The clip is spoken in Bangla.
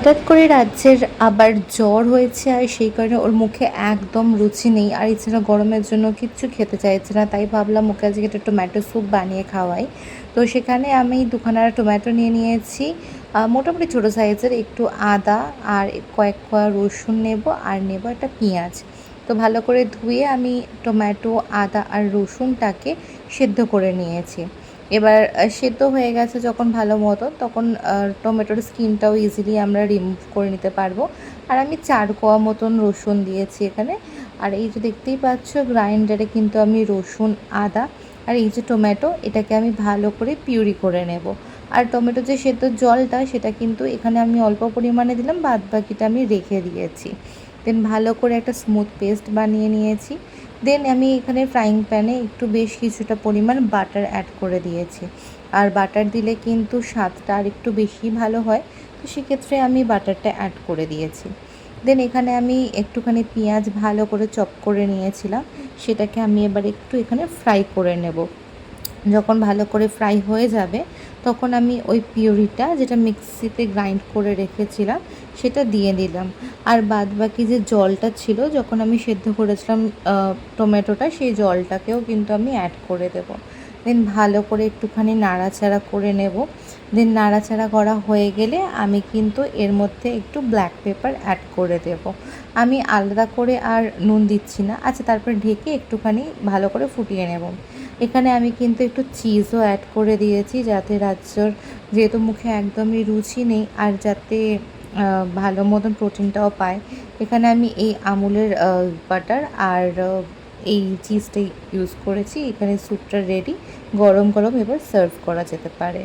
হঠাৎ করে রাজ্যের আবার জ্বর হয়েছে আর সেই কারণে ওর মুখে একদম রুচি নেই, আর এছাড়া গরমের জন্য কিচ্ছু খেতে চাইছে না। তাই ভাবলাম ওকে আজকে একটা টমেটো স্যুপ বানিয়ে খাওয়াই। তো সেখানে আমি দুখানা টমেটো নিয়ে নিয়েছি, মোটামুটি ছোটো সাইজের, একটু আদা আর কয়েক কোয়া রসুন নেব, আর নেব একটা পেঁয়াজ। তো ভালো করে ধুয়ে আমি টমেটো, আদা আর রসুনটাকে সেদ্ধ করে নিয়েছি। এবার সেদ্ধ হয়ে গেছে যখন ভালো মতো, তখন টমেটোর স্কিনটাও ইজিলি আমরা রিমুভ করে নিতে পারবো। আর আমি 4 কোয়া মতন রসুন দিয়েছি এখানে। আর এই যে দেখতেই পাচ্ছ, গ্রাইন্ডারে কিন্তু আমি রসুন, আদা আর এই যে টমেটো, এটাকে আমি ভালো করে পিউরি করে নেব। আর টমেটো যে সেদ্ধ জলটা, সেটা কিন্তু এখানে আমি অল্প পরিমাণে দিলাম, বাদ বাকিটা আমি রেখে দিয়েছি। দেন ভালো করে একটা স্মুথ পেস্ট বানিয়ে নিয়েছি। দেন আমি এখানে ফ্রাইং প্যানে একটু বেশ কিছুটা পরিমাণ বাটার অ্যাড করে দিয়েছি। আর বাটার দিলে কিন্তু স্বাদটা আর একটু বেশি ভালো হয়, তো সেক্ষেত্রে আমি বাটারটা অ্যাড করে দিয়েছি। দেন এখানে আমি একটুখানি পেঁয়াজ ভালো করে চপ করে নিয়েছিলাম, সেটাকে আমি এবার একটু এখানে ফ্রাই করে নেব। যখন ভালো করে ফ্রাই হয়ে যাবে, তখন আমি ওই পিউরিটা, যেটা মিক্সিতে গ্রাইন্ড করে রেখেছিলাম, সেটা দিয়ে দিলাম। আর বাদ বাকি যে জলটা ছিল, যখন আমি সেদ্ধ করেছিলাম টমেটোটা, সেই জলটাকেও কিন্তু আমি অ্যাড করে দেব। দেন ভালো করে একটুখানি নাড়াচাড়া করে নেব। দেন নাড়াচাড়া করা হয়ে গেলে আমি কিন্তু এর মধ্যে একটু ব্ল্যাক পেপার অ্যাড করে দেব। আমি আলাদা করে আর নুন দিচ্ছি না। আচ্ছা, তারপর ঢেকে একটুখানি ভালো করে ফুটিয়ে নেব। এখানে আমি কিন্তু একটু চিজও অ্যাড করে দিয়েছি, যাতে রাজ্যর, যেহেতু মুখে একদমই রুচি নেই, আর যাতে ভালো মতন প্রোটিনটাও পায়। এখানে আমি এই আমুলের বাটার আর এই চিজটাই ইউজ করেছি। এখানে স্যুপটা রেডি, গরম গরম এবার সার্ভ করা যেতে পারে।